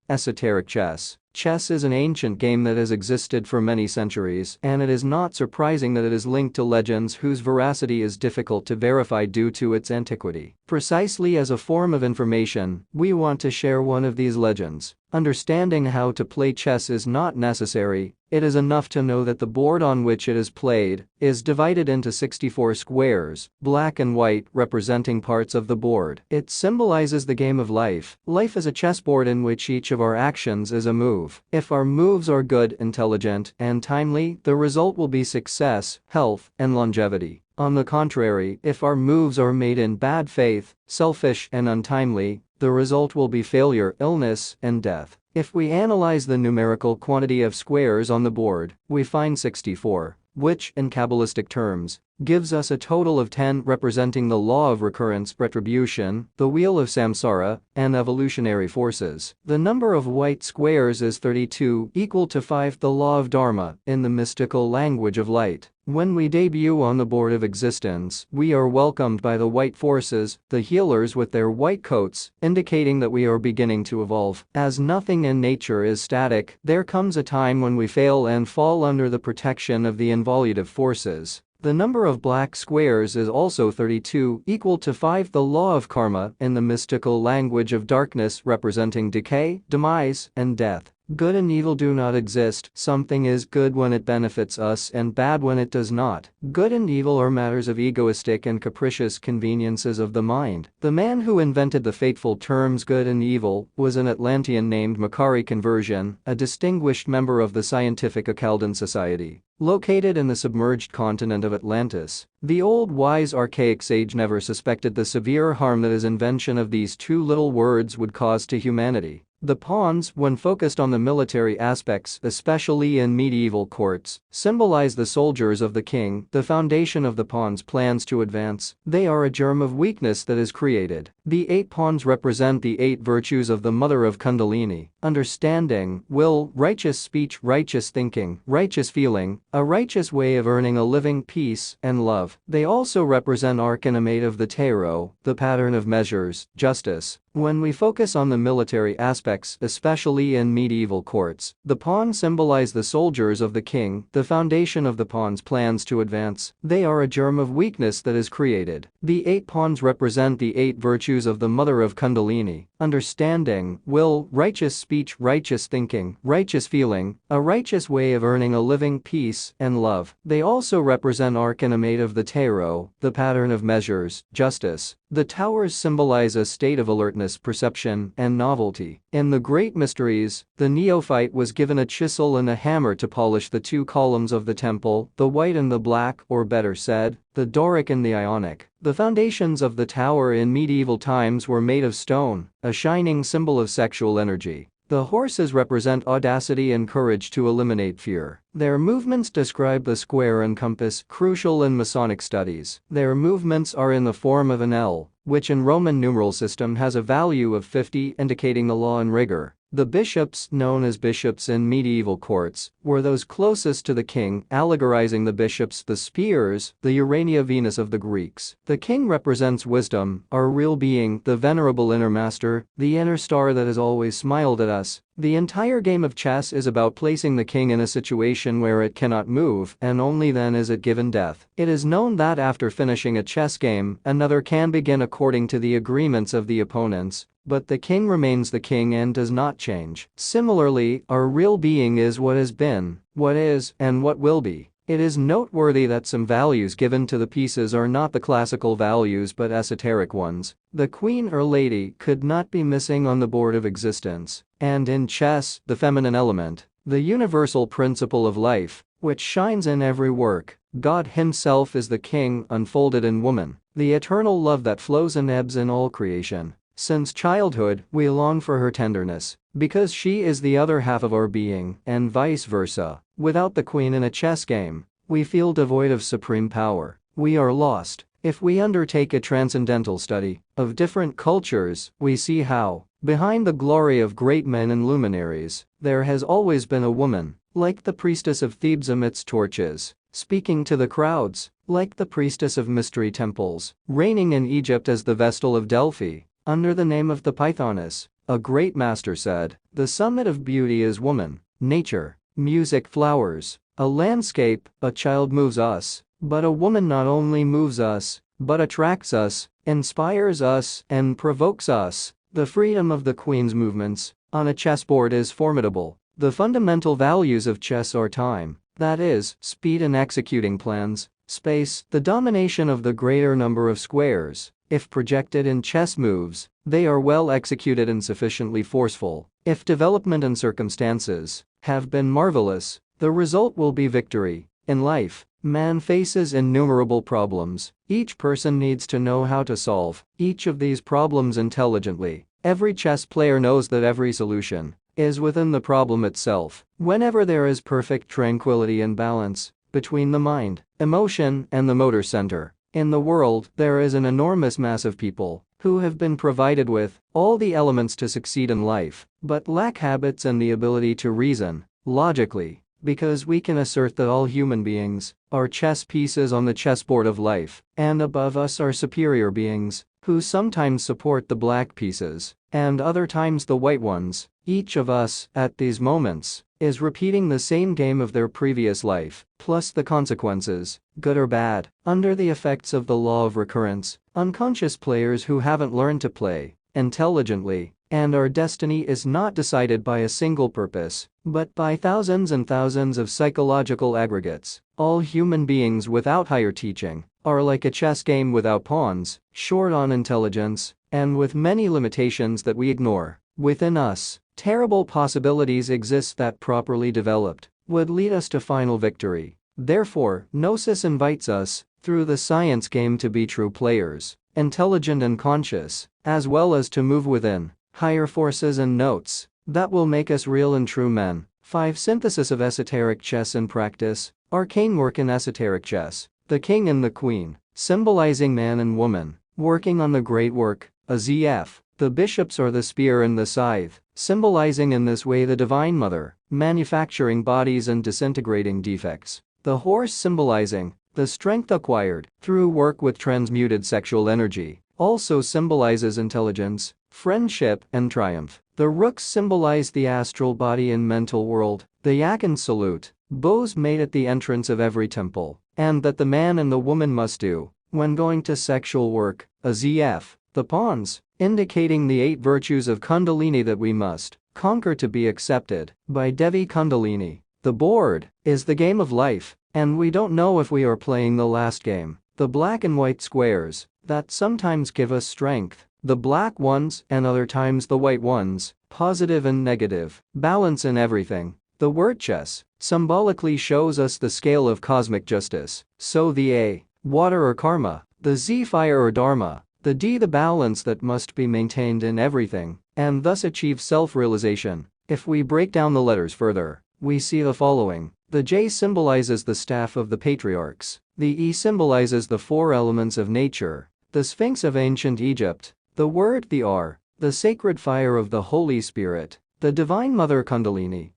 Esoteric chess. Chess is an ancient game that has existed for many centuries, and it is not surprising that it is linked to legends whose veracity is difficult to verify due to its antiquity. Precisely as a form of information, we want to share one of these legends. Understanding how to play chess is not necessary, it is enough to know that the board on which it is played is divided into 64 squares, black and white, representing parts of the board. It symbolizes the game of life. Life is a chessboard in which each of our actions is a move. If our moves are good, intelligent, and timely, the result will be success, health, and longevity. On the contrary, if our moves are made in bad faith, selfish, and untimely, the result will be failure, illness, and death. If we analyze the numerical quantity of squares on the board, we find 64, which, in Kabbalistic terms, gives us a total of 10 representing the law of recurrence, retribution, the wheel of samsara, and evolutionary forces. The number of white squares is 32, equal to 5, the law of dharma, in the mystical language of light. When we debut on the board of existence, we are welcomed by the white forces, the healers with their white coats, indicating that we are beginning to evolve. As nothing in nature is static, there comes a time when we fail and fall under the protection of the involutive forces. The number of black squares is also 32, equal to 5, the law of karma, in the mystical language of darkness, representing decay, demise, and death. Good and evil do not exist. Something is good when it benefits us and bad when it does not. Good and evil are matters of egoistic and capricious conveniences of the mind. The man who invented the fateful terms good and evil was an Atlantean named Makari Conversion, a distinguished member of the scientific Akkadian Society. Located in the submerged continent of Atlantis, the old wise archaic sage never suspected the severe harm that his invention of these two little words would cause to humanity. The pawns, when focused on the military aspects, especially in medieval courts, symbolize the soldiers of the king, the foundation of the pawn's plans to advance. They are a germ of weakness that is created. The 8 pawns represent the 8 virtues of the mother of Kundalini: understanding, will, righteous speech, righteous thinking, righteous feeling, a righteous way of earning a living, peace, and love. They also represent arcanimate of the tarot, the pattern of measures, justice. When we focus on the military aspects, especially in medieval courts, the pawns symbolize the soldiers of the king, the foundation of the pawn's plans to advance. They are a germ of weakness that is created. The 8 pawns represent the 8 virtues of the mother of Kundalini: understanding, will, righteous speech, righteous thinking, righteous feeling, a righteous way of earning a living, peace, and love. They also represent arcanimate of the tarot, the pattern of measures, justice. The towers symbolize a state of alertness, perception, and novelty. In the Great Mysteries, the neophyte was given a chisel and a hammer to polish the 2 columns of the temple, the white and the black, or better said, the Doric and the Ionic. The foundations of the tower in medieval times were made of stone, a shining symbol of sexual energy. The horses represent audacity and courage to eliminate fear. Their movements describe the square and compass, crucial in Masonic studies. Their movements are in the form of an L, which in Roman numeral system has a value of 50, indicating the law and rigor. The bishops, known as bishops in medieval courts, were those closest to the king, allegorizing the bishops, the spears, the Urania Venus of the Greeks. The king represents wisdom, our real being, the venerable inner master, the inner star that has always smiled at us. The entire game of chess is about placing the king in a situation where it cannot move, and only then is it given death. It is known that after finishing a chess game, another can begin according to the agreements of the opponents, but the king remains the king and does not change. Similarly, our real being is what has been, what is, and what will be. It is noteworthy that some values given to the pieces are not the classical values but esoteric ones. The queen or lady could not be missing on the board of existence. And in chess, the feminine element, the universal principle of life, which shines in every work. God himself is the king unfolded in woman, the eternal love that flows and ebbs in all creation. Since childhood, we long for her tenderness, because she is the other half of our being, and vice versa. Without the queen in a chess game, we feel devoid of supreme power. We are lost. If we undertake a transcendental study of different cultures, we see how, behind the glory of great men and luminaries, there has always been a woman, like the priestess of Thebes amidst torches, speaking to the crowds, like the priestess of mystery temples, reigning in Egypt as the Vestal of Delphi. Under the name of the Pythoness, a great master said, The summit of beauty is woman, nature, music, flowers, a landscape. A child moves us, but a woman not only moves us, but attracts us, inspires us, and provokes us. The freedom of the queen's movements on a chessboard is formidable. The fundamental values of chess are time, that is, speed in executing plans, space, the domination of the greater number of squares. If projected in chess moves, they are well executed and sufficiently forceful. If development and circumstances have been marvelous, the result will be victory. In life, man faces innumerable problems. Each person needs to know how to solve each of these problems intelligently. Every chess player knows that every solution is within the problem itself. Whenever there is perfect tranquility and balance between the mind, emotion, and the motor center, in the world, there is an enormous mass of people who have been provided with all the elements to succeed in life, but lack habits and the ability to reason logically, because we can assert that all human beings are chess pieces on the chessboard of life, and above us are superior beings who sometimes support the black pieces and other times the white ones. Each of us, at these moments, is repeating the same game of their previous life, plus the consequences, good or bad, under the effects of the law of recurrence. Unconscious players who haven't learned to play intelligently, and our destiny is not decided by a single purpose, but by thousands and thousands of psychological aggregates. All human beings without higher teaching are like a chess game without pawns, short on intelligence, and with many limitations that we ignore. Within us, terrible possibilities exist that, properly developed, would lead us to final victory. Therefore, Gnosis invites us, through the science game, to be true players, intelligent and conscious, as well as to move within higher forces and notes that will make us real and true men. 5. Synthesis of esoteric chess in practice. Arcane work in esoteric chess. The king and the queen, symbolizing man and woman, working on the great work, a ZF. The bishops are the spear and the scythe, symbolizing in this way the Divine Mother, manufacturing bodies and disintegrating defects. The horse symbolizing the strength acquired through work with transmuted sexual energy, also symbolizes intelligence, friendship, and triumph. The rooks symbolize the astral body and mental world. The yak and salute, bows made at the entrance of every temple, and that the man and the woman must do when going to sexual work, a ZF. The pawns, indicating the 8 virtues of Kundalini that we must conquer to be accepted by Devi Kundalini. The board is the game of life, and we don't know if we are playing the last game. The black and white squares that sometimes give us strength, the black ones and other times the white ones, positive and negative, balance in everything. The word chess symbolically shows us the scale of cosmic justice. So the A, water or karma, the Z, fire or dharma, the D, the balance that must be maintained in everything, and thus achieve self-realization. If we break down the letters further, we see the following. The J symbolizes the staff of the patriarchs. The E symbolizes the 4 elements of nature, the Sphinx of ancient Egypt. The word, the R, the sacred fire of the Holy Spirit, the Divine Mother Kundalini,